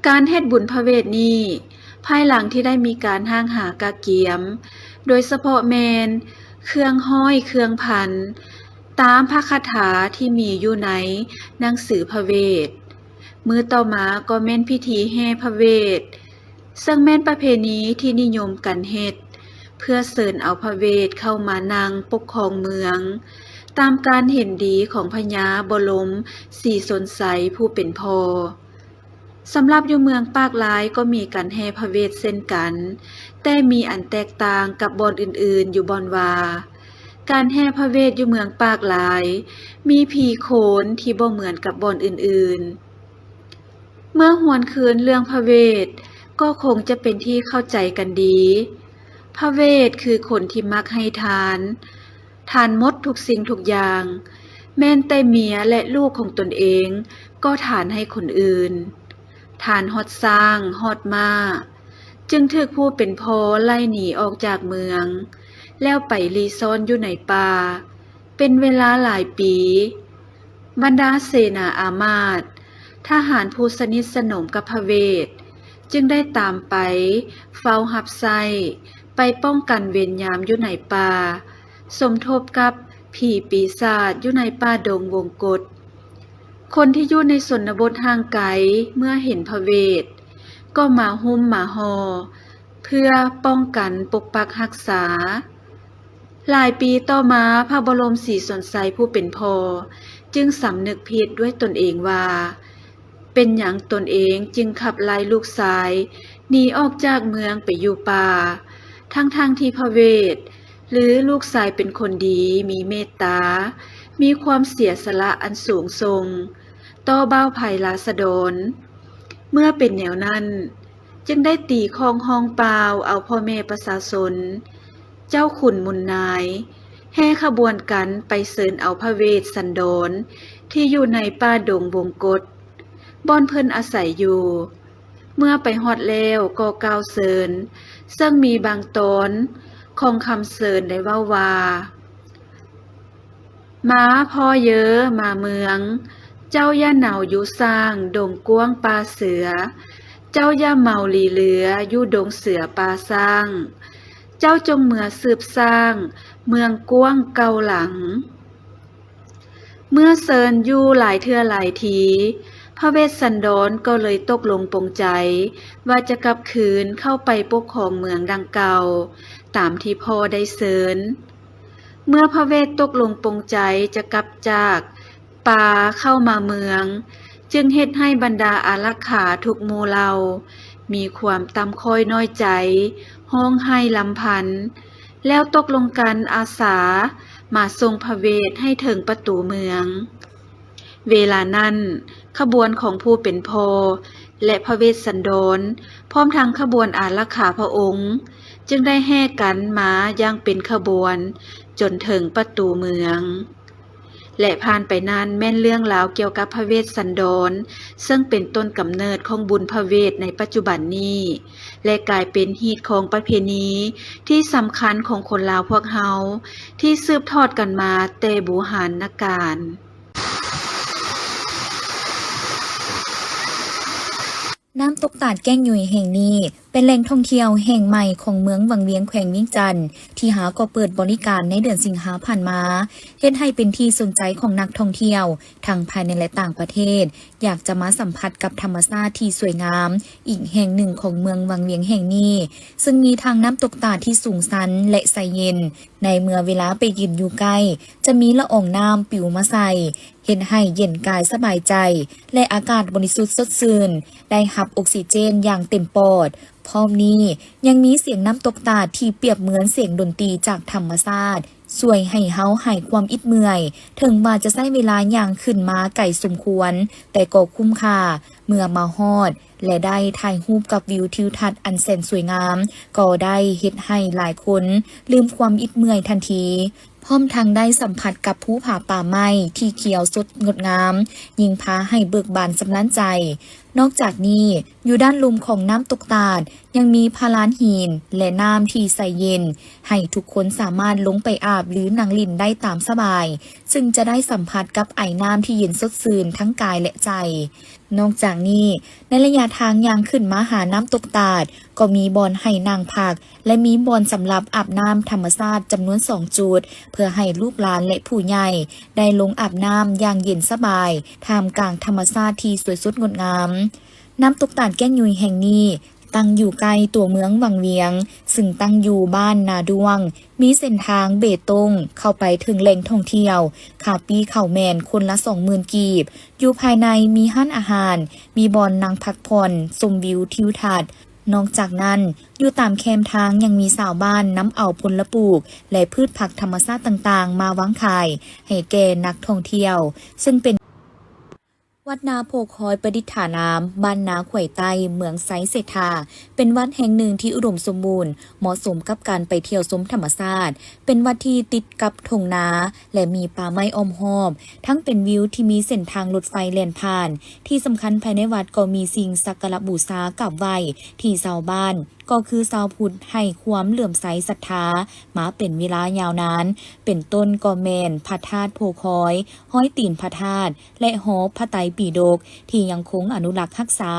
การเฮ็ดบุญพระเวทนี้ภายหลังที่ได้มีการห้างหากาเกียมโดยเฉพาะแมนเครื่องห้อยเครื่องพันตามพระคาถาที่มีอยู่ในหนังสือพระเวทมือต่อมาก็แม่นพิธีแห่พระเวทซึ่งแม่นประเพณีที่นิยมกันเฮ็ดเพื่อเชิญเอาพระเวทเข้ามานั่งปกครองเมืองตามการเห็นดีของพญาบรมศรีสนไสยผู้เป็นพ่อสำหรับอยู่เมืองปากหลายก็มีการแห่พระเวทเช่นกันแต่มีอันแตกต่างกับบ่อนอื่นๆอยู่บ่อนว่าการแห่พระเวทอยู่เมืองปากหลายมีผีโขนที่บ่เหมือนกับบ่อนอื่นๆเมื่อหวนคืนเรื่องพระเวทก็คงจะเป็นที่เข้าใจกันดีพระเวทคือคนที่มักให้ทานหมดทุกสิ่งทุกอย่างแม้แต่เมียและลูกของตนเองก็ทานให้คนอื่นทานฮอดสร้างฮอดม้าจึงถูกผู้เป็นพ่อไล่หนีออกจากเมืองแล้วไปรีซ่อนอยู่ในป่าเป็นเวลาหลายปีบรรดาเสนาอามาตย์ทหารผู้สนิทสนมกับพระเวทจึงได้ตามไปเฝ้ารับใช้ไปป้องกันเวรยามอยู่ในป่าสมทบกับผีปีศาจอยู่ในป่าดงวงกฏคนที่อยู่ในชนบทห่างไกลเมื่อเห็นพระเวทก็มาหุ้มมาห่อเพื่อป้องกันปกปักรักษาหลายปีต่อมาพระบรมศรีสนไสยผู้เป็นพ่อจึงสำนึกผิดด้วยตนเองว่าเป็นหยังตนเองจึงขับไล่ลูกชายหนีออกจากเมืองไปอยู่ป่าทั้งที่พระเวทหรือลูกชายเป็นคนดีมีเมตตามีความเสียสละอันสูงส่งต่อบ่าวไผ่ราษฎรเมื่อเป็นแนวนั้นจึงได้ตีข้องห้องเปล่าเอาพ่อแม่ประชาชนเจ้าขุนมุนนายแห่ขบวนกันไปเชิญเอาพระเวทสันดรที่อยู่ในป่าดงวงกฏบ่อนเพิ่นอาศัยอยู่เมื่อไปฮอดแล้วก็กล่าวเชิญซึ่งมีบางตอนของคำเชิญได้เว้าว่าม้าพ่อเยอะมาเมืองเจ้าย่าเหนาอยู่สร้างดงกว้างปลาเสือเจ้าย่าเมาลีเหลืออยู่ดงเสือปลาสร้างเจ้าจงเมื่อสืบสร้างเมืองกว้างเก่าหลังเมื่อเซินอยู่หลายเทื่อหลายทีพระเวสสันดรก็เลยตกลงปรงใจว่าจะกลับคืนเข้าไปปกครองเมืองดังเก่าตามที่พ่อได้เซินเมื่อพระเวทตกลงปรงใจจะกลับจากป่าเข้ามาเมืองจึงเฮ็ดให้บรรดาอารักขาทุกหมู่เหล่ามีความต่ำค้อยน้อยใจห้องไห้ลำพันแล้วตกลงกันอาสามาทรงพระเวทให้ถึงประตูเมืองเวลานั้นขบวนของผู้เป็นพ่อและพระเวสสันดรพร้อมทั้งขบวนอารักขาพระองค์จึงได้แห่กันมาอย่างเป็นขบวนจนถึงประตูเมืองและผ่านไปนั้นแม่นเรื่องราวเกี่ยวกับพระเวสสันดรซึ่งเป็นต้นกำเนิดของบุญพระเวทในปัจจุบันนี้และกลายเป็นฮีตของประเพณีที่สำคัญของคนลาวพวกเฮาที่สืบทอดกันมาแต่โบราณกาลน้ำตกตาดแก้งหยุยแห่งนี้เป็นแหล่งท่องเที่ยวแห่งใหม่ของเมืองวังเวียงแขวงเวียงจันทน์ที่หาก็เปิดบริการในเดือนสิงหาผ่านมาเฮ็ดให้เป็นที่สนใจของนักท่องเที่ยวทั้งภายในและต่างประเทศอยากจะมาสัมผัสกับธรรมชาติที่สวยงามอีกแห่งหนึ่งของเมืองวังเวียงแห่งนี้ซึ่งมีทางน้ำตกตาดที่สูงชันและใสเย็นในเมื่อเวลาไปยืนอยู่ใกล้จะมีละอองน้ำปิวมาใส่เห็นให้เย็นกายสบายใจและอากาศบริสุทธิ์สดชื่นได้รับออกซิเจนอย่างเต็มปอดพร้อมนี้ยังมีเสียงน้ำตกตาดที่เปรียบเหมือนเสียงดนตรีจากธรรมชาติช่วยให้เฮาหายความอิดเมื่อยถึงว่าจะใช้เวลาอย่างขึ้นมาไก่สมควรแต่ก็คุ้มค่าเมื่อมาฮอดและได้ถ่ายรูปกับวิวทิวทัศน์อันแสนสวยงามก็ได้เฮ็ดให้หลายคนลืมความอิดเมื่อยทันทีพร้อมทั้งได้สัมผัสกับภูผาป่าไม้ที่เขียวสดงดงามยิ่งพาให้เบิกบานสำราญใจ นอกจากนี้อยู่ด้านลุ่มของน้ำตกตาดยังมีพาลานหินและน้ำที่ใสเย็นให้ทุกคนสามารถลงไปอาบหรือนั่งลิ่นได้ตามสบายซึ่งจะได้สัมผัสกับไอน้ำที่เย็นสดชื่นทั้งกายและใจนอกจากนี้ในระยะทางย่างขึ้นมาหาน้ำตกตาดก็มีบ่อนให้นั่งพักและมีบ่อนสำหรับอาบน้ำธรรมชาติจำนวน2จุดเพื่อให้ลูกหลานและผู้ใหญ่ได้ลงอาบน้ำอย่างเย็นสบายท่ามกลางธรรมชาติที่สวยสดงดงามน้ำตกตาดแก้งยุยแห่งนี้ตั้งอยู่ใกล้ตัวเมืองวังเวียงซึ่งตั้งอยู่บ้านนาดวงมีเส้นทางเบตงเข้าไปถึงแหล่งท่องเที่ยวขาปีเข่าแมนคนละ 20,000 กีบอยู่ภายในมีห้านอาหารมีบ่อนนั่งพักผ่อนชมวิวทิวทัศน์นอกจากนั้นอยู่ตามแคมทางยังมีชาวบ้านนำเอาผลปลูกและพืชผักธรรมชาติต่างๆมาวางขายให้แก่นักท่องเที่ยวซึ่งเป็นวัดนาโพคอยประดิษฐานามบ้านนาข่วยไต้เมืองไซเศรษฐาเป็นวัดแห่งหนึ่งที่อุดมสมบูรณ์เหมาะสมกับการไปเที่ยวชมธรรมชาติเป็นวัดที่ติดกับทุ่งนาและมีป่าไม้อ้อมหอบทั้งเป็นวิวที่มีเส้นทางรถไฟแล่นผ่านที่สำคัญภายในวัดก็มีสิ่งสักการะบูชากราบไหว้ที่ชาวบ้านก็คือชาวพุทธให้ความเหลื่อมใสศรัทธามาเป็นเวลายาวนานเป็นต้นกอแมนพระธาตุโพคอยห้อยตีนพระธาตุและหอพระไตรปิฎกที่ยังคงอนุรักษ์รักษา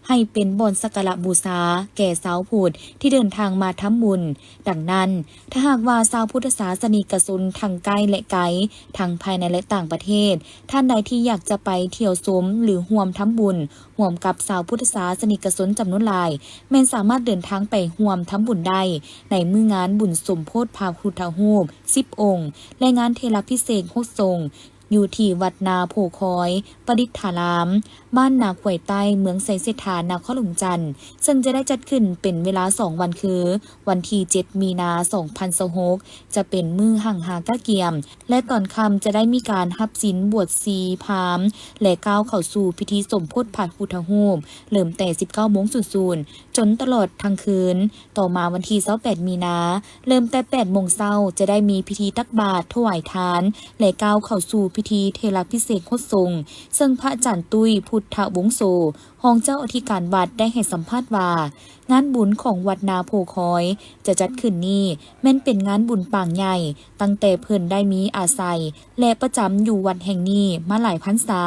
ให้เป็นบ่อนสักการะบูชาแก่ชาวพุทธที่เดินทางมาทำบุญดังนั้นถ้าหากว่าชาวพุทธศาสนิกชนทั้งใกล้และไกลทั้งภายในและต่างประเทศท่านใดที่อยากจะไปเที่ยวชมหรือร่วมทำบุญร่วมกับชาวพุทธศาสนิกชนจำนวนหลายแม้นสามารถเดินทางไปร่วมทำบุญได้ในมื้องานบุญสมโภชพระพุทธรูป10 องค์และงานเทลพิเศษ6 ทรงอยู่ที่วัดนาโพคอยประดิษฐารามบ้านนาข่วยใต้เมืองไซเศรษฐานครหลวงจันทร์ซึ่งจะได้จัดขึ้นเป็นเวลา2 วันคือวันที่7 มีนาคม 2026จะเป็นมื้อหั่งหากะเกียมและตอนค่ำจะได้มีการรับศีลบวชชีพราหมณ์และก้าวเข้าสู่พิธีสมโภชพระพุทธรูปเริ่มแต่ 19:00 นจนตลอดทั้งคืนต่อมาวันที่28 มีนาเริ่มแต่ 8 โมงเช้าจะได้มีพิธีตักบาตรถวายทานและก้าวเข้าสู่พิธีเทลพิเศษกทรงซึ่งพระอาจารย์ตุ้ยพุทธวงโสรองเจ้าอธิการวัดได้ให้สัมภาษณ์ว่างานบุญของวัดนาโพคอยจะจัดขึ้นนี้แม้นเป็นงานบุญปางใหญ่ตั้งแต่เพิ่นได้มีอาศัยและประจำอยู่วัดแห่งนี้มาหลายพรรษา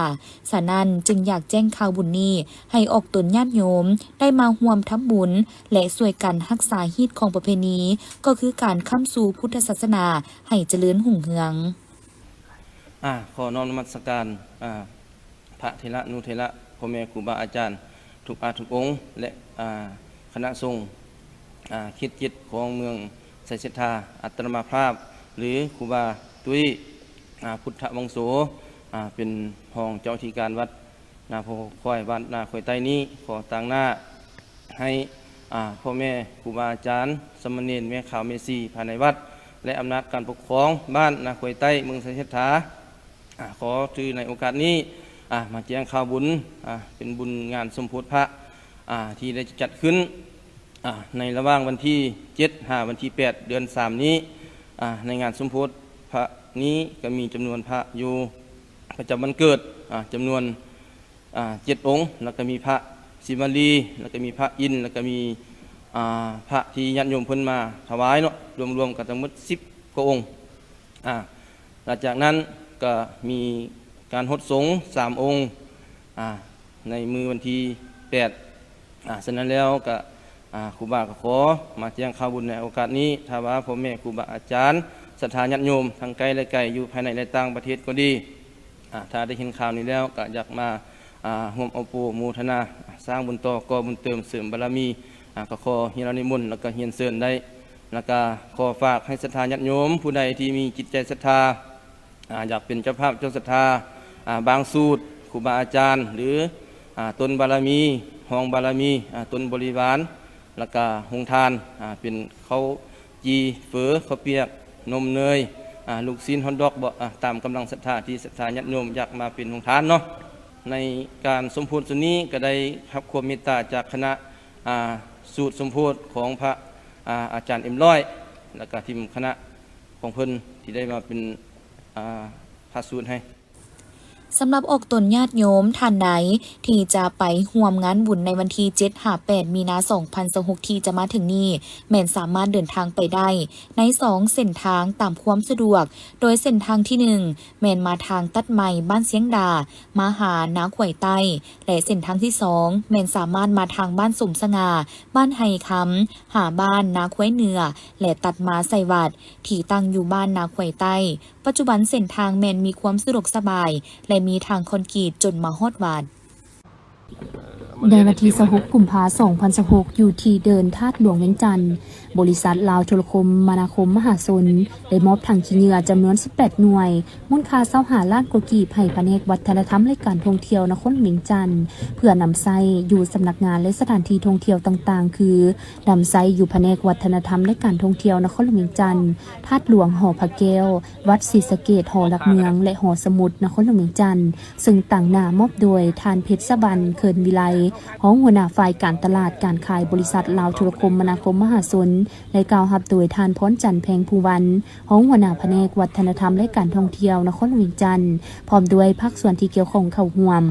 ฉะนั้นจึงอยากแจ้งข่าวบุญนี้ให้ออกตนญาติโยมได้มาร่วมทำบุญและช่วยกันรักษาฮีตของประเพณีก็คือการค้ำสู่พุทธศาสนาให้เจริญรุ่งเรืองขอน้อมนมัสการพระเถระนุเถระพ่อแม่ครูบาอาจารย์ทุกองค์และคณะสงฆ์คิดจิตของเมืองไสเศรษฐาอัตมาภาพหรือครูบาตุ้ยพุทธวงโสเป็นรองเจ้าธิการวัดนาโพคอยบ้านนาข่อยใต้นี้ขอต่างหน้าให้พ่อแม่ครูบาอาจารย์สมณเณรแม่ขาวเมซีภายในวัดและอำนาจการปกครองบ้านนาข่อยใต้เมืองไสเศรษฐาขอถือในโอกาสนี้มาแจ้งข่าวบุญเป็นบุญงานสมโภชพระที่ได้จัดขึ้นในระหว่างวันที่7 วันที่ 8 เดือน 3 นี้ในงานสมโภชพระนี้ก็มีจำนวนพระอยู่ประจำวันเกิดจำนวน7 องค์แล้วก็มีพระศิวลีแล้วก็มีพระอินทร์แล้วก็มีพระที่ญาติโยมเพิ่นมาถวายเนาะรวมๆกันทั้งหมด10 กว่าองค์หลังจากนั้นก็มีการหดสงฆ์3 องค์ในมือวันที่8ฉะนั้นแล้วก็ครูบาก็ขอมาแจ้งข่าวบุญในโอกาสนี้ถ้าว่าพ่อแม่ครูบาอาจารย์ศรัทธาญาติโยมทั้งไกลและไกลอยู่ภายในและต่างประเทศก็ดีถ้าได้เห็นข่าวนี้แล้วก็อยากมาร่วมเอาปูมูทนาสร้างบุญต่อก่อบุญเติมเสริมบารมีก็ขอเฮียนนิมนต์แล้วก็เฮียนเสริญได้แล้วก็ขอฝากให้ศรัทธาญาติโยมผู้ใดที่มีจิตใจศรัทธาอยากเป็นเจ้าภาพเจ้าศรัทธาบางสูตรครูบาอาจารย์หรือตนบารมีห้องบารมีตนบริวารแล้วก็หงทานเป็นข้าวจีเฝอข้าวเปียกนมเนยลูกชิ้นฮอทดอกบ่ตามกำลังศรัทธาที่ศรัทธาญาติโยมอยากมาเป็นหงทานเนาะในการสมโภชส่วนนี้ก็ได้รับความเมตตาจากคณะสูตรสมโภชของพระอาจารย์M100แล้วก็ทีมคณะของเพิ่นที่ได้มาเป็นพระสูตรให้ สำหรับออกตนญาติโยมท่านใดที่จะไปร่วมงานบุญในวันที่7-8 มีนาคม 2026ที่จะมาถึงนี้แม่นสามารถเดินทางไปได้ใน2เส้นทางตามความสะดวกโดยเส้นทางที่1แม่นมาทางตัดใหม่บ้านเสียงดามาหานาขวยใต้และเส้นทางที่2แม่นสามารถมาทางบ้านสมสง่าบ้านไฮคำหาบ้านนาขวยเหนือและตัดมาใส่วัดที่ตั้งอยู่บ้านนาขวยใต้ปัจจุบันเส้นทางแม่นมีความสะดวกสบายและมีทางคอนกรีตจนมาฮอดวัด ในวันที่26 กุมภาพันธ์ 2026อยู่ที่เดินธาตุหลวงเวียงจันทร์บริษัทลาวโทรคมมนาคมมหาชนได้มอบถังขี้เหงื่อจำนวน18หน่วยมูลค่า25ล้านกว่ากีบให้แผนกวัฒนธรรมและการท่องเที่ยวนครเวียงจันทร์เพื่อนำใช้อยู่สำนักงานและสถานที่ท่องเที่ยวต่างๆคือนำใช้อยู่แผนกวัฒนธรรมและการท่องเที่ยวนครเวียงจันทร์ธาตุหลวงหอพระแก้ววัดศรีสะเกษหอหลักเมืองและหอสมุดนครเวียงจันทร์ซึ่งต่างหน้ามอบโดยทานเพชรสบันเคินวิไลของหัวหน้าฝ่ายการตลาดการขายบริษัทลาวโทรคมมนาคมมหาชนและกล่าวรับโดยทานพรจันทร์แพงภูวันของหัวหน้าแผนกวัฒนธรรมและการท่องเที่ยวนครเวียงจันทร์พร้อมด้วยภาคส่วนที่เกี่ยวข้องเข้าร่วม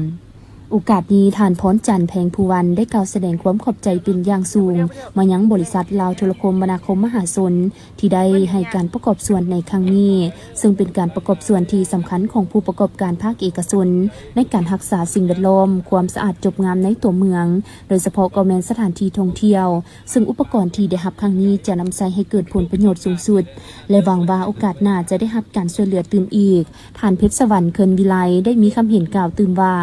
โอกาสนี้ทานพรจันทร์แพงภูวันได้กล่าวแสดงความขอบใจเป็นอย่างสูงมายังบริษัทลาวโทรคมมนาคมมหาชนที่ได้ให้การประกอบส่วนในครั้งนี้ซึ่งเป็นการประกอบส่วนที่สำคัญของผู้ประกอบการภาคเอกชนในการรักษาสิ่งแวดล้อมความสะอาดจบงามในตัวเมืองโดยเฉพาะก็แม่นสถานที่ท่องเที่ยวซึ่งอุปกรณ์ที่ได้รับครั้งนี้จะนำใช้ให้เกิดผลประโยชน์สูงสุดและหวังว่าโอกาสหน้าจะได้รับการช่วยเหลือตื่นอีกทานเพชรสวรรค์เคินวิไลได้มีคำเห็นกล่าวตื่นว่า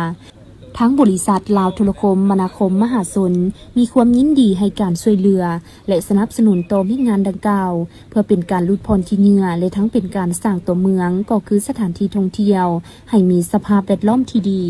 ทั้งบริษัทลาวโทรคมมนาคมมหาชนมีความยินดีให้การช่วยเหลือและสนับสนุนต่อมิงานดังกล่าวเพื่อเป็นการลดพรขี้เหงื่อและทั้งเป็นการสร้างตัวเมืองก็คือสถานที่ท่องเที่ยวให้มีสภาพแวดล้อมที่ดี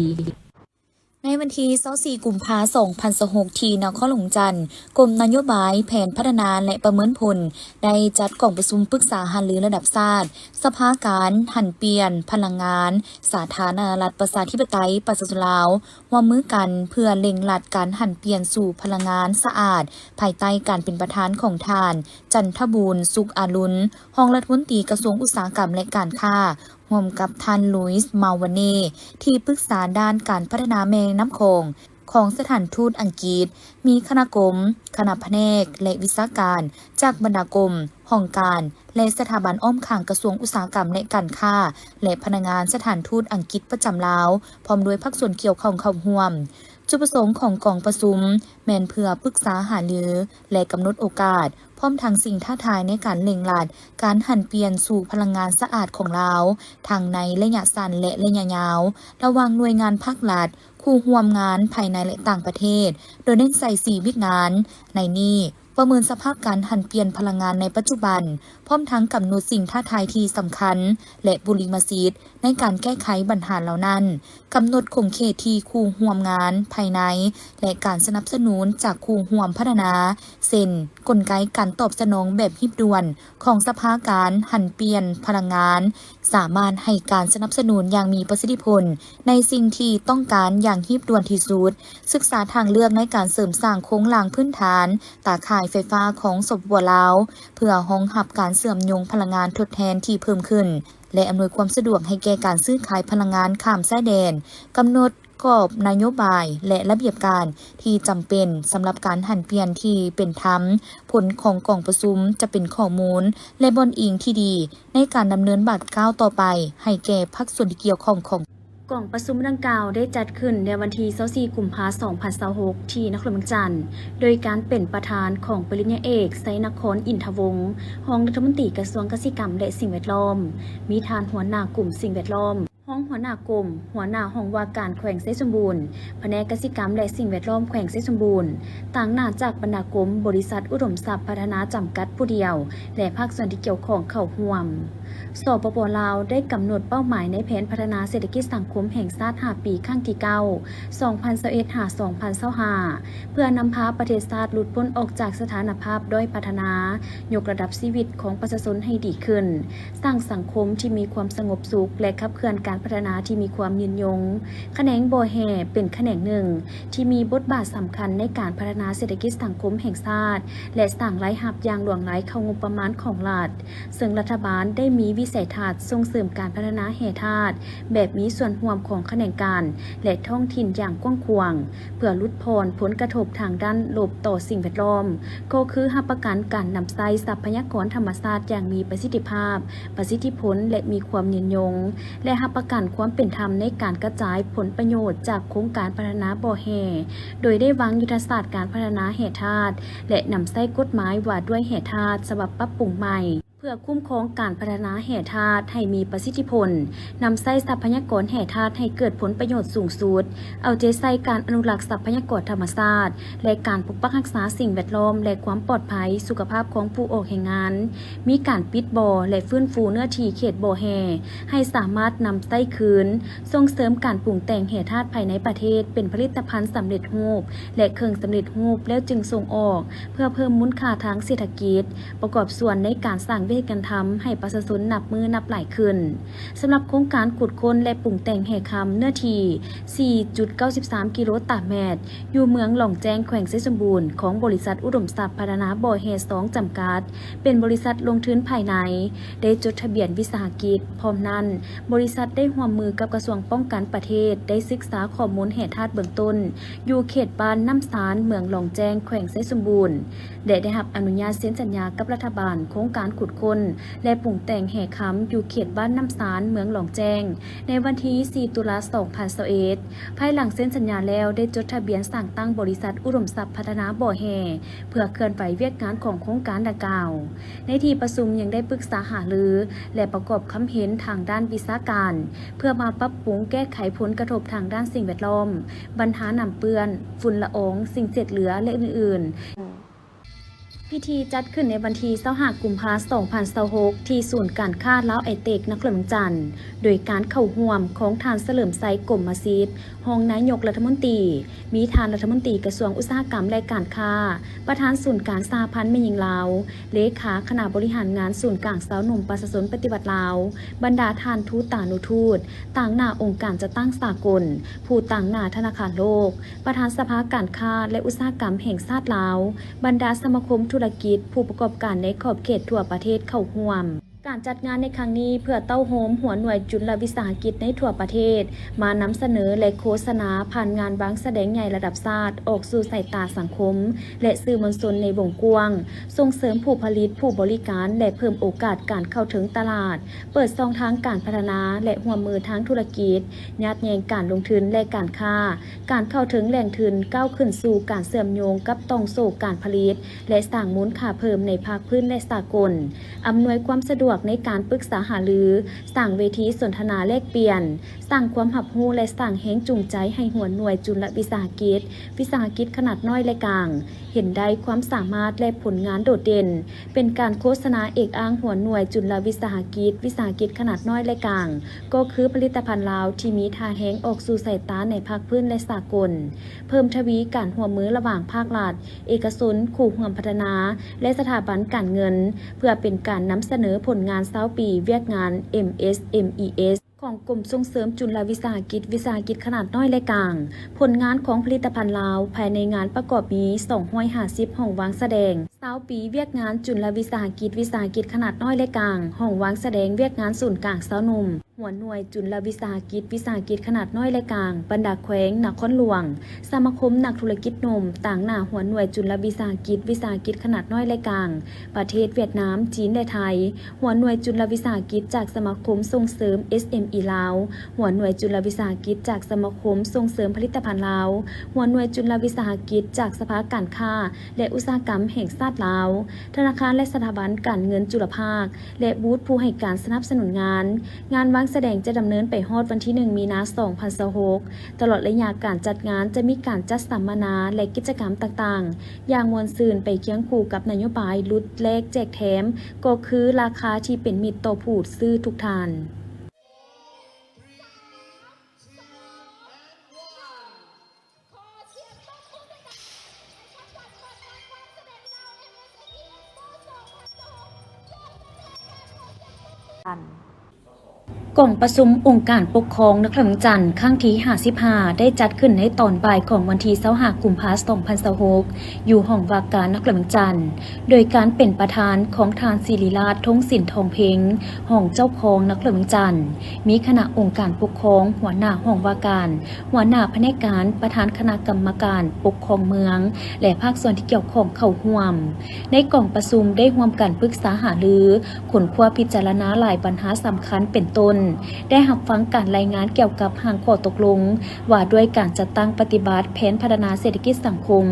ในวันที่24 กุมภาพันธ์ 2026ที่นครหลวงจันทร์กรมนโยบายแผนพัฒนาและประเมินผลได้จัดกล่องประชุมปรึกษาหารือระดับชาติสภาการหันเปลี่ยนพลังงานสาธารณรัฐประชาธิปไตยประชาชนลาวร่วมมือกันเพื่อเร่งรัดการหันเปลี่ยนสู่พลังงานสะอาดภายใต้การเป็นประธานของท่านจันทบูรณ์สุขอรุณรองรัฐมนตรีกระทรวงอุตสาหกรรมและการค้าร่วมกับท่านลุยส์มาวาเน่ที่ปรึกษาด้านการพัฒนาแม่น้ำโขงของสถานทูตอังกฤษมีคณะกรมคณะแผนกและวิชาการจากบรรดากรมห้องการและสถาบันอ้อมข้างกระทรวงอุตสาหกรรมและการค้าและพนักงานสถานทูตอังกฤษประจำลาวพร้อมด้วยภาคส่วนเกี่ยวข้องเข้าร่วมจุดประสงค์ของกองประชุมแม่นเพื่อปรึกษาหารือและกำหนดโอกาสพร้อมทั้งสิ่งท้าทายในการเร่งรัดการหันเปลี่ยนสู่พลังงานสะอาดของลาวทั้งในระยะสั้นและระยะยาวระหว่างหน่วยงานภาครัฐคู่ร่วมงานภายในและต่างประเทศโดยเน้นใส่4วิกงานในนี้ประเมินสภาพการหันเปลี่ยนพลังงานในปัจจุบันพร้อมทั้งกำหนดสิ่งท้าทายที่สำคัญและบุริมาสิทธิ์ในการแก้ไขปัญหาเหล่านั้นกำหนดคงเขตที่คู่ร่วมงานภายในและการสนับสนุนจากคู่ร่วมพัฒนาเช่นกลไกการตอบสนองแบบรีบด่วนของสภาการหันเปลี่ยนพลังงานสามารถให้การสนับสนุนอย่างมีประสิทธิผลในสิ่งที่ต้องการอย่างรีบด่วนที่สุดศึกษาทางเลือกในการเสริมสร้างโครงหลังพื้นฐานตาข่ายไฟฟ้าของสปป.ลาวเพื่อรองรับการเสื่อมโยงพลังงานทดแทนที่เพิ่มขึ้นและอำนวยความสะดวกให้แก่การซื้อขายพลังงานข้ามชายแดนกำหนดกรอบนโยบายและระเบียบการที่จำเป็นสำหรับการหันเปลี่ยนที่เป็นธรรมผลของกองประชุมจะเป็นข้อมูลและบนอิงที่ดีในการดำเนินบัตรก้าวต่อไปให้แก่ภาคส่วนที่เกี่ยวข้องของกล่องประชุมดังกล่าวได้จัดขึ้นในวันที่24 กุมภาพันธ์ 2026ที่นครเวียงจันทร์โดยการเป็นประธานของปริญญาเอกไซนครอินทวงศ์รองรัฐมนตรีกระทรวงเกษตรกรรมและสิ่งแวดล้อมมีทานหัวหน้ากลุ่มสิ่งแวดล้อมห้องหัวหน้ากรมหัวหน้าห้องว่าการแขวงไซสมบูรณ์แผนกเกษตรกรรมและสิ่งแวดล้อมแขวงไซสมบูรณ์ต่างหน้าจากบรรดากรมบริษัทอุดมทรัพย์พัฒนาจำกัดผู้เดียวและภาคส่วนที่เกี่ยวข้องเข้าร่วมสปป.ลาวได้กำหนดเป้าหมายในแผนพัฒนาเศรษฐกิจสังคมแห่งชาติ5 ปีครั้งที่ 9 2021-2025 เพื่อนำพาประเทศชาติหลุดพ้นออกจากสถานภาพด้อยพัฒนายกระดับชีวิตของประชาชนให้ดีขึ้นสร้างสังคมที่มีความสงบสุขและขับเคลื่อนการ การพัฒนาที่มีความยืนยงแขนงบ่อแห่เป็นแขนงหนึ่งที่มีบทบาทสำคัญในการพัฒนาเศรษฐกิจสังคมแห่งชาติและสร้างรายรับอย่างหลวงหลายเข้างบประมาณของรัฐซึ่งรัฐบาลได้มีวิสัยทัศน์ส่งเสริมการพัฒนาแห่ธาตุแบบมีส่วนร่วมของแขนงการและท้องถิ่นอย่างกว้างขวางเพื่อลดพรผลกระทบทางด้านลบต่อสิ่งแวดล้อมก็คือรับประกันการนำใช้ทรัพยากรธรรมชาติอย่างมีประสิทธิภาพประสิทธิผลและมีความยืนยงและรับประกันความเป็นธรรมในการกระจายผลประโยชน์จากโครงการพัฒนาบ่อแห่โดยได้วางยุทธศาสตร์การพัฒนาแห่ธาตุและนำใช้กฎหมายว่าด้วยแห่ธาตุฉบับปรับปรุงใหม่เพื่อคุ้มครองการพัฒนาแห่ธาตุให้มีประสิทธิผลนำใช้ทรัพยากรแห่ธาตุให้เกิดผลประโยชน์สูงสุดเอาใจใส่การอนุรักษ์ทรัพยากรธรรมชาติและการปกปักรักษาสิ่งแวดล้อมและความปลอดภัยสุขภาพของผู้ออกแห่งงานมีการปิดบ่อและฟื้นฟูเนื้อที่เขตบ่อแห่ให้สามารถนำใช้คืนส่งเสริมการปรุงแต่งแห่ธาตุภายในประเทศเป็นผลิตภัณฑ์สำเร็จรูปและเครื่องสำเร็จรูปแล้วจึงส่งออกเพื่อเพิ่มมูลค่าทางเศรษฐกิจประกอบส่วนในการสร้างวิธีการทำให้ประชาชนนับมือนับหลายขึ้นสำหรับโครงการขุดค้นและปรุงแต่งแห่คำเนื้อที่ 4.93 กิโลตารเมตรอยู่เมืองหล่องแจ้งแขวงไชยสมบูรณ์ของบริษัทอุดมทรัพย์พัฒนาบ่อแห่2จำกัดเป็นบริษัทลงทุนภายในได้จดทะเบียนวิสาหกิจพร้อมนั้นบริษัทได้ร่วมมือกับกระทรวงป้องกันประเทศได้ศึกษาข้อมูลแห่ธาตุเบื้องต้นอยู่เขตบ้านน้ำสารเมืองหล่องแจ้งแขวงไชยสมบูรณ์ได้รับอนุญาตเซ็นสัญญากับรัฐบาลโครงการขุดค้นและปรุงแต่งแห่คำอยู่เขตบ้านน้ำสารเมืองหล่องแจ้งในวันที่4 ตุลาคม 2021ภายหลังเซ็นสัญญาแล้วได้จดทะเบียนสั่งตั้งบริษัทอุดมทรัพย์พัฒนาบ่อแห่เพื่อเคลื่อนไหวเวียกงานของโครงการดังกล่าวในที่ประชุมยังได้ปรึกษาหารือและประกอบคำเห็นทางด้านวิชาการเพื่อมาปรับปรุงแก้ไขผลกระทบทางด้านสิ่งแวดล้อมปัญหาน้ำเปื้อนฝุ่นละอองสิ่งเศษเหลือและอื่นๆพิธีจัดขึ้นในวันที่25 กุมภาพันธ์ 2026ที่ศูนย์การค้าลาวไอเทคนครหลวงจันทน์โดยการเข้าร่วมของท่านเฉลิมไซกรมศิษย์รองนายกรัฐมนตรีมีท่านรัฐมนตรีกระทรวงอุตสาหกรรมและการค้าประธานศูนย์กลางสหพันธ์แม่หญิงลาวเลขาคณะบริหารงานศูนย์กลางสาวหนุ่มประชาชนปฏิบัติลาวบรรดาท่านทูตต่างทูตต่างหน้าองค์การจัดตั้งสากลผู้ต่างหน้าธนาคารโลกประธานสภาการค้าและอุตสาหกรรมแห่งชาติลาวบรรดาสมาคมธุรกิจผู้ประกอบการในขอบเขตทั่วประเทศเข้าร่วมการจัดงานในครั้งนี้เพื่อเต้าโฮมหัวหน่วยจุลวิสาหกิจในทั่วประเทศมานำเสนอและโฆษณาผ่านงานวางแสดงใหญ่ระดับชาติออกสู่สายตาสังคมและสื่อมวลชนในวงกว้างส่งเสริมผู้ผลิตผู้บริการและเพิ่มโอกาสการเข้าถึงตลาดเปิดช่องทางการพัฒนาและร่วมมือทางธุรกิจยัดแยงการลงทุนและการค้าการเข้าถึงแหล่งทุนก้าวขึ้นสู่การเชื่อมโยงกับต้องโซ่การผลิตและสร้างมูลค่าเพิ่มในภาคพื้นและสากลอำนวยความสะดวกในการปรึกษาหารือสร้างเวทีสนทนาแลกเปลี่ยนสร้างความหับหูและสร้างแห่งจูงใจให้หัวหน่วยจุลวิสาหกิจขนาดน้อยและกลางเห็นได้ความสามารถและผลงานโดดเด่นเป็นการโฆษณาเอกอ้างหัวหน่วยจุลวิสาหกิจขนาดน้อยและกลางก็คือผลิตภัณฑ์ลาวที่มีท่าแห้งออกสู่สายตาในภาคพื้นและสากลเพิ่มทวีการร่วมมือระหว่างภาครัฐเอกชนคู่ร่วมพัฒนาและสถาบันการเงินเพื่อเป็นการนำเสนอผลงาน20 ปีเวียกงาน MSMES ของกรมส่งเสริมจุลวิสาหกิจขนาดน้อยและกลางผลงานของผลิตภัณฑ์ลาวภายในงานประกอบมี250ห้องวางแสดง20 ปีเวียกงานจุลวิสาหกิจขนาดน้อยและกลางห้องวางแสดงเวียกงานศูนย์กลางสาวหนุ่มหัวหน่วยจุลวิสาหกิจขนาดน้อยและกลางบรรดาแขวงนครหลวงสมาคมนักธุรกิจหนุ่มต่างหน้าหัวหน่วยจุลวิสาหกิจขนาดน้อยและกลางประเทศเวียดนามจีนและไทยหัวหน่วยจุลวิสาหกิจจากสมาคมส่งเสริม SME ลาวหัวหน่วยจุลวิสาหกิจจากสมาคมส่งเสริมผลิตภัณฑ์ลาวหัวหน่วยจุลวิสาหกิจจากสภาการค้าและอุตสาหกรรมแห่งชาติลาวธนาคารและสถาบันการเงินจุลภาคและบูธผู้ให้การสนับสนุนงานวางแสดงจะดำเนินไปฮอดวันที่ 1 มีนาคม 2026ตลอดระยะการจัดงานจะมีการจัดสัมมนาและกิจกรรมต่างๆอย่างมวลซืนไปเคียงคู่กับนโยบายลดแลกแจกแถมก็คือราคาที่เป็นมิตรต่อผู้ซื้อทุกท่าน กล่องประชุมองค์การปกครองนครหลวงจันทร์ครั้งที่55ได้จัดขึ้นในตอนบ่ายของวันที่25กุมภาพันธ์2026อยู่ห้องว่าการนครหลวงจันทร์โดยการเป็นประธานของทานศิริราชทงสินทองเพ็งห้องเจ้าของนครหลวงจันทร์มีคณะองค์การปกครองหัวหน้าห้องว่าการหัวหน้าแผนกการประธานคณะกรรมการปกครองเมืองและภาคส่วนที่เกี่ยวข้องเข้าร่วมในกล่องประชุมได้ร่วมกันปรึกษาหารือขนคว้าพิจารณาหลายปัญหาสำคัญเป็นต้นได้รับฟังการรายงานเกี่ยวกับหางข้อตกลงว่าด้วยการจัดตั้งปฏิบัติแผนพัฒนาเศรษฐกิจสังคม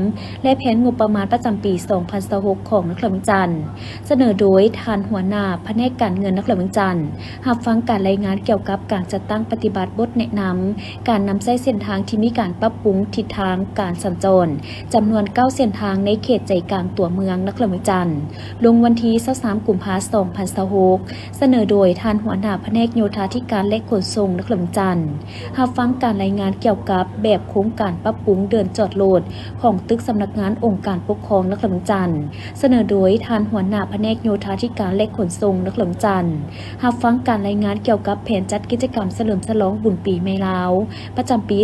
และแผนงบประมาณประจำปี 2026 ของนครหลวงจันทร์เสนอโดยทานหัวหน้าแผนกการเงินนครหลวงจันทร์รับฟังการรายงานเกี่ยวกับการจัดตั้งปฏิบัติบทแนะนำการนำใช้เส้นทางที่มีการปรับปรุงทิศทางการสัญจรจำนวน9เส้นทางในเขตใจกลางตัวเมืองนครหลวงจันทร์ลงวันที่23กุมภาพันธ์2026เสนอโดยทานหัวหน้าแผนกโยธาธิการและขนส่งนครหลวงจันทร์รับฟังการรายงานเกี่ยวกับแบบโครงการปรับปรุงเดินจอดรถของตึกสำนักงานองค์การปกครองนครหลวงจันทร์เสนอโดยทานหัวหน้าแผนกโยธาธิการและขนส่งนครหลวงจันทร์รับฟังการรายงานเกี่ยวกับแผนจัดกิจกรรมเฉลิมฉลองบุญปีใหม่ลาวประจำปี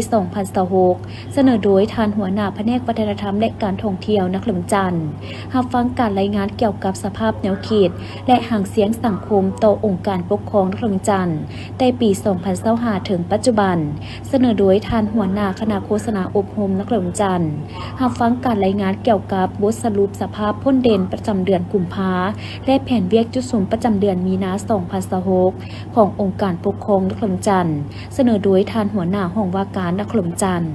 2026เสนอโดยทานหัวหน้าแผนกวัฒนธรรมและการท่องเที่ยวนครหลวงจันทร์รับฟังการรายงานเกี่ยวกับสภาพแนวเขตและหางเสียงสังคมต่อองค์การปกครองนครหลวงจันทร์ในปี 2025 ถึงปัจจุบันเสนอโดยทานหัวหน้าคณะโฆษณาอบรมนครหลวงจันทร์รับฟังการรายงานเกี่ยวกับบทสรุปสภาพพ้นเด่นประจำเดือนกุมภาและแผนเวียกจุดสูงประจำเดือนมีนา 2026 ขององค์การปกครองนครหลวงจันทร์เสนอโดยทานหัวหน้าห้องว่าการนครหลวงจันทร์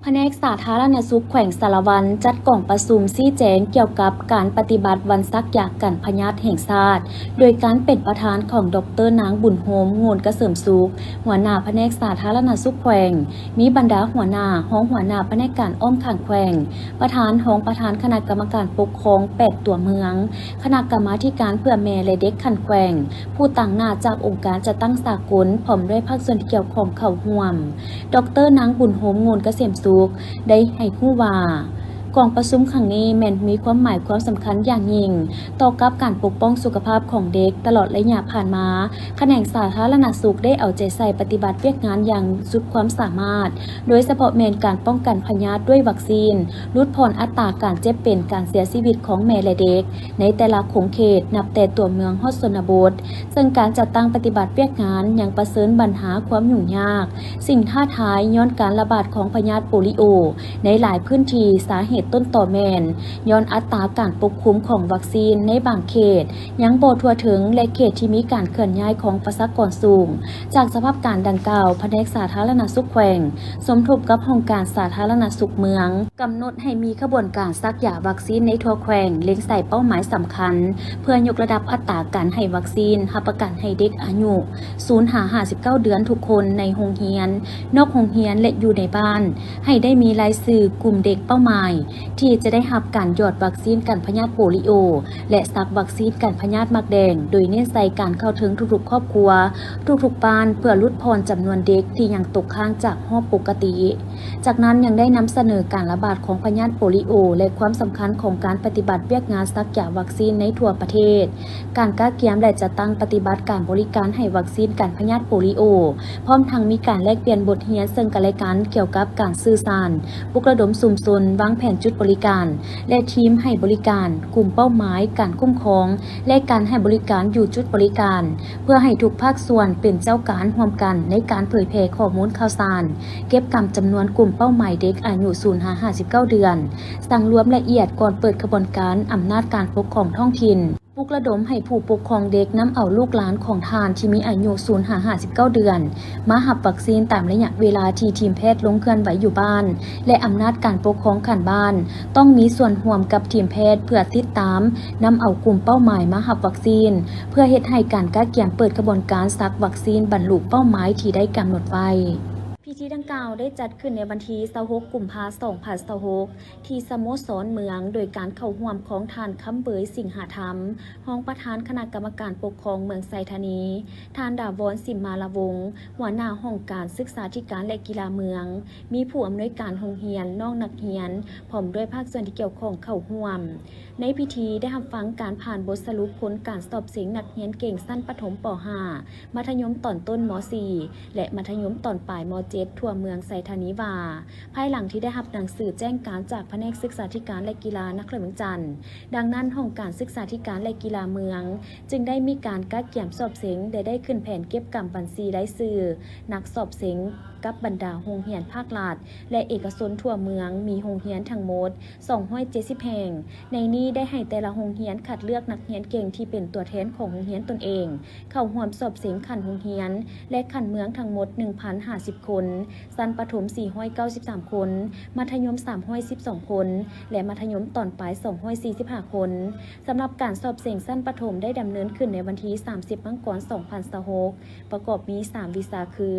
แผนกสาธารณสุขแขวงสารวันจัดกล่องประชุมชี้แจงเกี่ยวกับการปฏิบัติวันซักยากันพยาธิแห่งชาติโดยการเป็นประธานของดร.นางบุญโฮมโงนเกษมสุขหัวหน้าแผนกสาธารณสุขแขวงมีบรรดาหัวหน้าห้องหัวหน้าแผนกการอ้อมข้างแขวงประธานห้องประธานคณะกรรมการปกครอง8ตัวเมืองคณะกรรมาธิการเพื่อแม่และเด็กขันแขวงผู้ต่างหน้าจากองค์การจัดตั้งสากลพร้อมด้วยภาคส่วนที่เกี่ยวข้องเข้าร่วมดร.นางบุญโฮมโงนเกษมสุขได้ให้ผู้ว่ากองประชุมครั้งนี้แม้นมีความหมายความสำคัญอย่างยิ่งต่อกับการปกป้องสุขภาพของเด็กตลอดระยะผ่านมาแขนงสาธารณสุขได้เอาใจใส่ปฏิบัติเวียกงานอย่างสุดความสามารถโดยเฉพาะแม้นการป้องกันพยาธิด้วยวัคซีนลดผ่อนอัตราการเจ็บเป็นการเสียชีวิตของแม่และเด็กในแต่ละโขงเขตนับแต่ตัวเมืองฮอดชนบทซึ่งการจัดตั้งปฏิบัติเวียกงานยังประเสริญปัญหาความยุ่งยากสิ่งท้าทายย้อนการระบาดของพยาธิโปลิโอในหลายพื้นที่สาเหตุต้นต่อแม่นย้อนอัตราการปกคลุมของวัคซีนในบางเขตยังบ่ทั่วถึงและเขตที่มีการเคลื่อนย้ายของประชากรสูงจากสภาพการดังกล่าวแผนกสาธารณสุขแขวงสมทบกับองค์การสาธารณสุขเมืองกำหนดให้มีขบวนการซักยาวัคซีนในทั่วแขวงเล็งใส่เป้าหมายสำคัญเพื่อยกระดับอัตราการให้วัคซีนรับประกันให้เด็กอายุ0-59 เดือนทุกคนในโรงเรียนนอกโรงเรียนและอยู่ในบ้านให้ได้มีรายชื่อกลุ่มเด็กเป้าหมายที่จะได้รับการหยอดวัคซีนกันพยาธิโปลิโอและซักวัคซีนกันพยาธิมักแดงโดยเน้นใส่การเข้าถึงทุกๆครอบครัวทุกๆบ้านเพื่อลดพรจำนวนเด็กที่ยังตกค้างจากหอบปกติจากนั้นยังได้นำเสนอการระบาดของพยาธิโปลิโอและความสำคัญของการปฏิบัติเวียกงานซักยาวัคซีนในทั่วประเทศการก้าเกียมและจะตั้งปฏิบัติการบริการให้วัคซีนกันพยาธิโปลิโอพร้อมทั้งมีการแลกเปลี่ยนบทเรียนซึ่งกันและกันเกี่ยวกับการสื่อสารปลุกระดมชุมชนวางแผนจุดบริการและทีมให้บริการกลุ่มเป้าหมายการคุ้มครองและการให้บริการอยู่จุดบริการเพื่อให้ทุกภาคส่วนเป็นเจ้าการร่วมกันในการเผยแพร่ข้อมูลข่าวสารเก็บกำจำนวนกลุ่มเป้าหมายเด็กอายุ0-59 เดือนสั่งรวมละเอียดก่อนเปิดกระบวนการอำนาจการปกครองท้องถิ่นปลุกระดมให้ผู้ปกครองเด็กนำเอาลูกหลานของทานที่มีอายุ0-59 เดือนมารับวัคซีนตามระยะเวลาที่ทีมแพทย์ลงเคลื่อนไหวอยู่บ้านและอำนาจการปกครองขันบ้านต้องมีส่วนร่วมกับทีมแพทย์เพื่อติดตามนำเอากลุ่มเป้าหมายมารับวัคซีนเพื่อเฮ็ดให้การก้าเกียมเปิดกระบวนการซักวัคซีนบรรลุเป้าหมายที่ได้กำหนดไว้พิธีดังกล่าว กล่าวได้จัดขึ้นในวันที่26กุมภาพันธ์2026ที่สโมสรเมืองโดยการเข้าร่วมของท่านคำเบยสิงหธรรมรองประธานคณะกรรมการปกครองเมืองไซธานีท่านดาวรสิมมาลวงศ์หัวหน้าห้องการศึกษาธิการและกีฬาเมืองมีผู้อำนวยการโรงเรียนน้องนักเรียนพร้อมด้วยภาคส่วนที่เกี่ยวข้องเข้าร่วมในพิธีได้รับฟังการผ่านบทสรุปผลการสอบเสียงนักเรียนเก่งสั้นประถมป .5 มัธยมตอนต้นม .4 และมัธยมตอนปลายม .7 ทั่วเมืองไซธานีว่าภายหลังที่ได้รับหนังสือแจ้งการจากแผนกศึกษาธิการและกีฬานครหลวงจันทร์ดังนั้นห้องการศึกษาธิการและกีฬาเมืองจึงได้มีการกักเก็บสอบเสียงได้ขึ้นแผนเก็บกำบัญชีรายชื่อนักสอบเสียงกับบรรดาโรงเรียนภาครัฐและเอกชนทั่วเมืองมีโรงเรียนทั้งหมด270แห่งในนี้ได้ให้แต่ละโรงเรียนคัดเลือกนักเรียนเก่งที่เป็นตัวแทนของโรงเรียนตนเองเข้าร่วมสอบเสียงขันโรงเรียนและขันเมืองทั้งหมด 1,050 คนสั้นประถม493คนมัธยม312คนและมัธยมตอนปลาย245คนสำหรับการสอบเสียงสั้นประถมได้ดำเนินขึ้นในวันที่30มกราคม2026ประกอบมี3วิชาคือ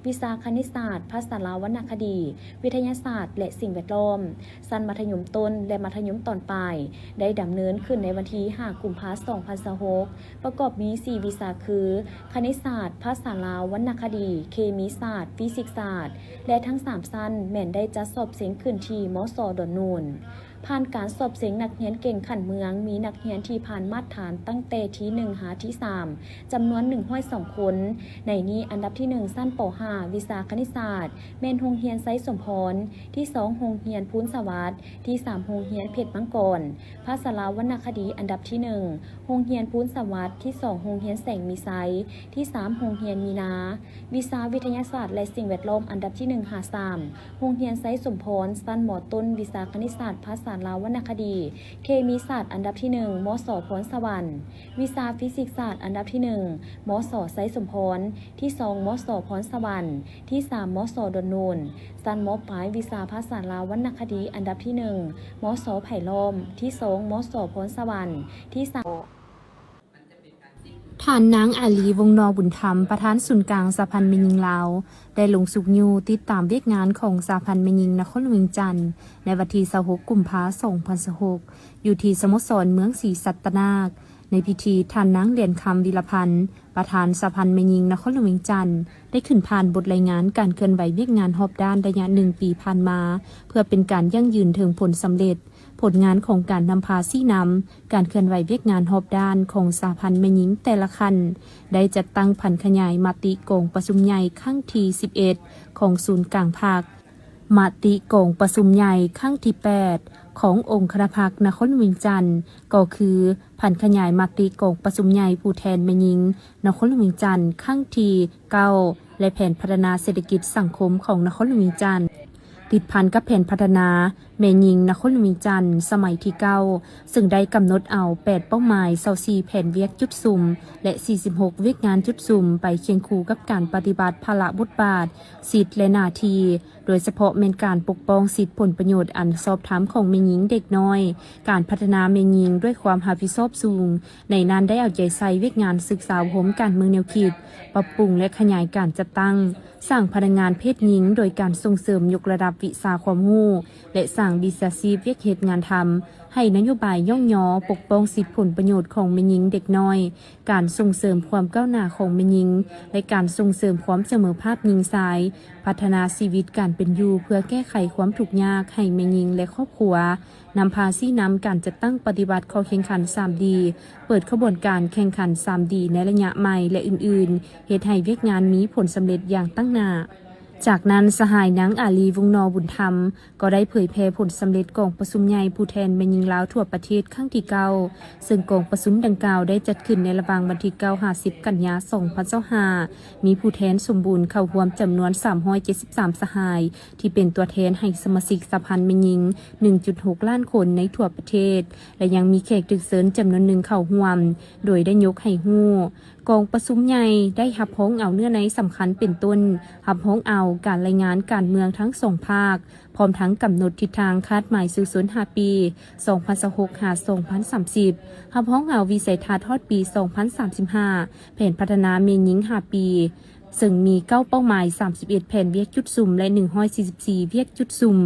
วิชาคณิตศาสตร์ภาษาลาววรรณคดีวิทยาศาสตร์และสิ่งแวดล้อมสั้นมัธยมต้นและมัธยมตอนปลายได้ดำเนินขึ้นในวันที่5กุมภาพันธ์2026ประกอบมี4วิชาคือคณิตศาสตร์ภาษาลาววรรณคดีเคมีศาสตร์ฟิสิกส์ศาสตร์และทั้ง3สั้นแม่นได้จัดสอบเสียงขึ้นที่มส.ดอนนูนผ่านการสอบเสียงนักเรียนเก่งขันเมืองมีนักเรียนที่ผ่านมาตรฐานตั้งแต่ที่1หาที่3จำนวน102คนในนี้อันดับที่1สั้นป .5 วิชาคณิตศาสตร์แม่นโรงเรียนไซสมพรที่2โรงเรียนพูนสวัสดิ์ที่3โรงเรียนเพชรมังกรภาษาลาววรรณคดีอันดับที่1โรงเรียนพูนสวัสดิ์ที่2โรงเรียนแสงมีไซที่3โรงเรียนมีนาวิชาวิทยาศาสตร์และสิ่งแวดล้อมอันดับที่1หา3โรงเรียนไซสมพรสั้นหมอต้นวิชาคณิตศาสตร์ภาษาลาววรรณคดีเคมีศาสตร์อันดับที่1มส.พรสวรรค์วิชาฟิสิกส์ศาสตร์อันดับที่1มส.ไซสมพรที่2มส.พรสวรรค์ที่3มส.ดอนนูนสั้นม.ปลายวิชาภาษาลาววรรณคดีอันดับที่1มส.ไผ่ล้อมที่2มส.พรสวรรค์ที่3ท่านนางอาลีวงศ์นอบุญธรรมประธานศูนย์กลางสหพันธ์แม่หญิงลาวได้ลงสุกยูติดตามเวียกงานของสหพันธ์แม่หญิงนครหลวงจันทร์ในวันที่26กุมภาพันธ์2026อยู่ที่สโมสรเมืองศรีสัตนาคในพิธีท่านนางเหรียญคำวิรพันธ์ประธานสหพันธ์แม่หญิงนครหลวงจันทร์ได้ขึ้นผ่านบทรายงานการเคลื่อนไหวเวียกงานรอบด้านระยะ1ปีผ่านมาเพื่อเป็นการยั่งยืนถึงผลสำเร็จผลงานของการนำพาซี่นำการเคลื่อนไหวเวียกงานรอบด้านของสหพันธ์แม่หญิงแต่ละคันได้จัดตั้งผันขยายมติโกงประชุมใหญ่ครั้งที่11ของศูนย์กลางภาคมติโกงประชุมใหญ่ครั้งที่8ขององค์คณะพรรคนครหลวงจันทร์ก็คือผันขยายมติโกงประชุมใหญ่ผู้แทนแม่หญิงนครหลวงจันทร์ครั้งที่9และแผนพัฒนาเศรษฐกิจสังคมของนครหลวงจันทร์ติดพันกับแผนพัฒนาแม่หญิงนครหลวงจันทร์สมัยที่9ซึ่งได้กำหนดเอา8เป้าหมาย24แผนเวียกจุดสุ่มและ46เวียกงานจุดสุ่มไปเคียงคู่กับการปฏิบัติภาระบทบาทสิทธิและหน้าที่โดยเฉพาะเมนการปกป้องสิทธิผลประโยชน์อันสอบถามของแม่หญิงเด็กน้อยการพัฒนาแม่หญิงด้วยความรับผิดชอบสูงในนั้นได้เอาใจใส่เวียกงานศึกษาโหมการเมืองแนวคิดปรับปรุงและขยายการจัดตั้งสร้างพนักงานเพศหญิงโดยการส่งเสริมยกระดับวิชาความรู้และสร้างวิชาชีพเวียกเหตุงานทำให้นโยบายย่องย่อปกป้องสิทธิผลประโยชน์ของแม่หญิงเด็กน้อยการส่งเสริมความก้าวหน้าของแม่หญิงและการส่งเสริมความเสมอภาคหญิงชายพัฒนาชีวิตการเป็นอยู่เพื่อแก้ไขความทุกข์ยากให้แม่หญิงและครอบครัวนำพาซี่นำการจัดตั้งปฏิบัติข้อแข่งขัน 3D เปิดขบวนการแข่งขัน 3D ในระยะใหม่และอื่นๆเฮ็ดให้เวียกงานมีผลสำเร็จอย่างตั้งหน้าจากนั้นสหายนางอาลีวงศ์นอบุญธรรมก็ได้เผยแพร่ผลสำเร็จกองประชุมใหญ่ผู้แทนแม่หญิงลาวทั่วประเทศครั้งที่9ซึ่งกองประชุมดังกล่าวได้จัดขึ้นในระหว่างวันที่9-10 กันยายน 2025มีผู้แทนสมบูรณ์เข้าร่วมจำนวน373สหายที่เป็นตัวแทนให้สมาชิกสหพันธ์แม่หญิง 1.6 ล้านคนในทั่วประเทศและยังมีแขกรับเชิญจำนวนหนึ่งเข้าร่วมโดยได้ยกให้ฮู้กองประชุมใหญ่ได้รับพ้องเอาเนื้อในสำคัญเป็นต้นรับพ้องเอาการรายงานการเมืองทั้งสองภาคพร้อมทั้งกำหนดทิศทางคาดหมายสู่5 ปี 2026-2030รับพ้องเอาวิสัยทัศน์ทอดปี 2035 แผนพัฒนาแม่หญิง5 ปี ซึ่งมี9เป้าหมาย31แผนเวียกจุดสุ่มและ144เวียกจุดสุ่ม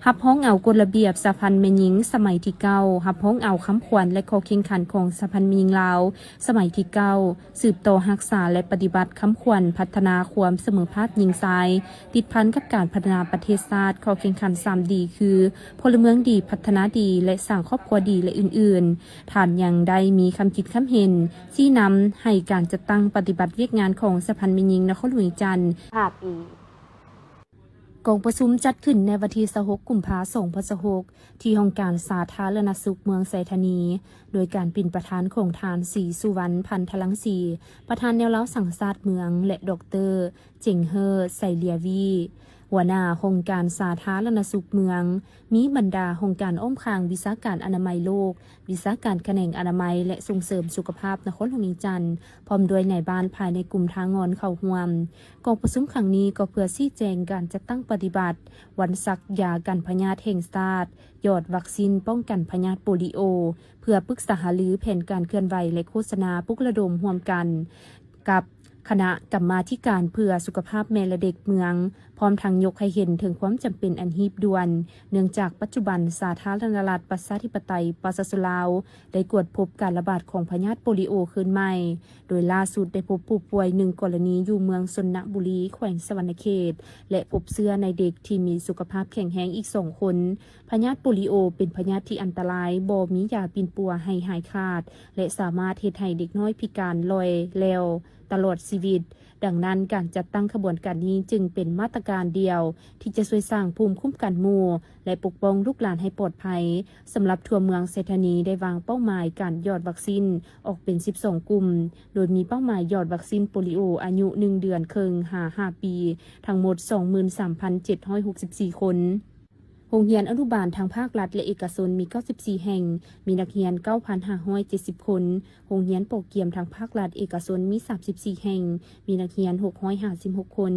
หับห้องเอากฎระเบียบสหพันธ์แม่หญิงสมัยที่9หับห้องเอาคำขวัญและข้อแข่งขันของสหพันธ์แม่หญิงลาวสมัยที่9สืบต่อรักษาและปฏิบัติคำขวัญพัฒนาความเสมอภาคหญิงชายติดพันกับการพัฒนาประเทศชาติข้อแข่งขัน3ดีคือพลเมืองดีพัฒนาดีและสร้างครอบครัวดีและอื่นๆท่านยังได้มีคำคิดคำเห็นชี้นำให้การจัดตั้งปฏิบัติเวียกงานของสหพันธ์แม่หญิงนครหลวงจันทร์5 ปีกองประชุมจัดขึ้นในวันที่26 กุมภาพันธ์ 2026ที่ห้องการสาธารณสุขเมืองไซธานีโดยการเป็นประธานของทานศรีสุวรรณพันธลังสีประธานแนวเล้าสังศาสตร์เมืองและดร.เจ๋งเฮอไซเลียวีหัวหน้าโองค์การสาธารณสุขเมืองมีบรรดาโองค์การอ้อมข้างวิชาการอนามัยโลกวิชาการแขนงอนามัยและส่งเสริมสุขภาพนครหลวงจันทร์พร้อมด้วยนายบ้านภายในกลุ่มทางงอนเข้าร่วมกองประชุมครั้งนี้ก็เพื่อชี้แจงการจัดตั้งปฏิบัติวันซักยากันพยาธิแห่งชาติยอดวัคซีนป้องกันพยาธิโปลิโอเพื่อปรึกษาหารือแผนการเคลื่อนไหวและโฆษณาปลุกระดมร่วมกันกับคณะกรรมาธิการเพื่อสุขภาพแม่และเด็กเมืองพร้อมทั้งยกให้เห็นถึงความจำเป็นอันหีบด่วนเนื่องจากปัจจุบันสาธารณรัฐประชาธิปไตยปาสลาวได้กวดพบการระบาดของพยาธิโปลิโอขึ้นใหม่โดยล่าสุดได้พบผู้ป่วย1 กรณีอยู่เมืองชนบุรีแขวงสวรรณเขตและพบเชื้อในเด็กที่มีสุขภาพแข็งแรงอีก2 คนพยาธิโปลิโอเป็นพยาธิที่อันตรายบ่มียาปินปัวให้หายขาดและสามารถเฮ็ดให้เด็กน้อยพิการลอยแล้วตลอดชีวิตดังนั้นการจัดตั้งขบวนการนี้จึงเป็นมาตรการเดียวที่จะช่วยสร้างภูมิคุ้มกันหมู่และปกป้องลูกหลานให้ปลอดภัยสำหรับทั่วเมืองไซธานีได้วางเป้าหมายการหยอดวัคซีนออกเป็น12 กลุ่มโดยมีเป้าหมายหยอดวัคซีนโปลิโออายุ1 เดือนครึ่ง5 ปีทั้งหมด 23,764 คนโรงเรียนอนุบาลทางภาครัฐและเอกชนมี94แห่งมีนักเรียน 9,570 คนโรงเรียนโปรเกียมทางภาครัฐเอกชนมี34แห่งมีนักเรียน656คน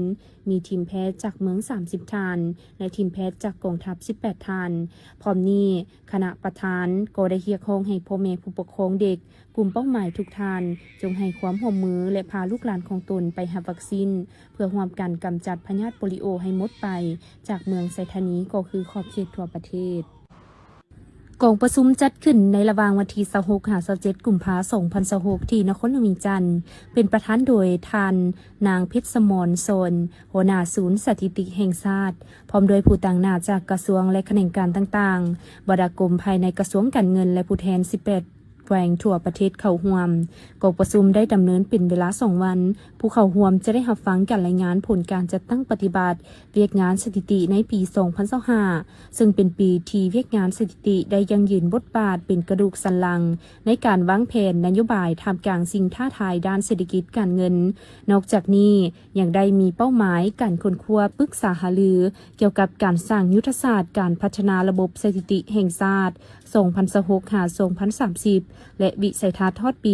มีทีมแพทย์จากเมือง30ท่านและทีมแพทย์จากกองทัพ18ท่านพร้อมนี้คณะประธานก็ได้เรียกร้องให้พ่อแม่ผู้ปกครองเด็กกลุ่มเป้าหมายทุกท่านจงให้ความร่วมมือและพาลูกหลานของตนไปรับวัคซีนเพื่อร่วมกันกำจัดพยาธิโปลิโอให้หมดไปจากเมืองไซธานีก็คือขอบเขตทั่วประเทศกองประชุมจัดขึ้นในระหว่างวันที่26-27 กุมภาพันธ์ 2026ที่นครหลวงจันทร์เป็นประธานโดยท่านนางเพชรสมรโซนหัวหน้าศูนย์สถิติแห่งชาติพร้อมด้วยผู้ต่างหน้าจากกระทรวงและแขนงการต่างๆบรรดากรมภายในกระทรวงการเงินและผู้แทน18แขวงทั่วประเทศเข้าร่วมกองประชุมได้ดำเนินเป็นเวลา2 วันผู้เข้าร่วมจะได้รับฟังการรายงานผลการจัดตั้งปฏิบัติเวียกงานสถิติในปี 2025ซึ่งเป็นปีที่เวียกงานสถิติได้ยังยืนบทบาทเป็นกระดูกสันหลังในการวางแผนนโยบายท่ามกลางสิ่งท้าทายด้านเศรษฐกิจการเงินนอกจากนี้ยังได้มีเป้าหมายการค้นคว้าปรึกษาหารือเกี่ยวกับการสร้างยุทธศาสตร์การพัฒนาระบบสถิติแห่งชาติ 2026-2030 และวิสัยทัศน์ทอดปี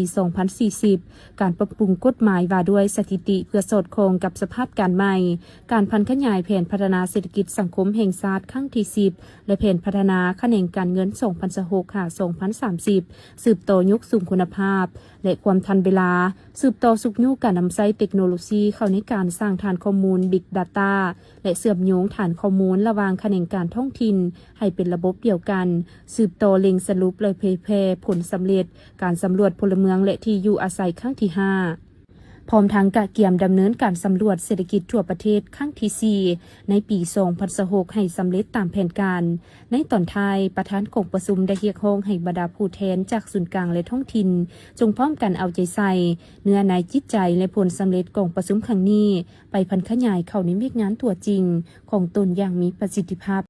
2040 การปรับปรุงกฎหมายว่าด้วยสถิติเพื่อสอดคล้องกับสภาพการใหม่การขยายแผนพัฒนาเศรษฐกิจสังคมแห่งชาติครั้งที่ 10 และแผนพัฒนาแขนงการเงิน 2026-2030 สืบต่อยกสูงคุณภาพและความทันเวลาสืบต่อสุขยุคการนำใช้เทคโนโลยีเข้าในการสร้างฐานข้อมูล Big Data และเชื่อมโยงฐานข้อมูลระหว่างแขนงการท้องถิ่นให้เป็นระบบเดียวกันสืบต่อเล็งสรุปและเผยแพร่ผลสำเร็จการสำรวจพลเมืองและที่อยู่อาศัยครั้งที่ 5พร้อมทั้งกะเกียมดำเนินการสำรวจเศรษฐกิจทั่วประเทศครั้งที่ 4ในปี 2026ให้สำเร็จตามแผนการในตอนท้ายประธานกองประชุมได้เรียกร้องให้บรรดาผู้แทนจากศูนย์กลางและท้องถิ่นจงพร้อมกันเอาใจใส่เนื้อในจิตใจและผลสำเร็จกองประชุมครั้งนี้ไปขยายเข้าในเวียกงานตัวจริงของตนอย่างมีประสิทธิภาพ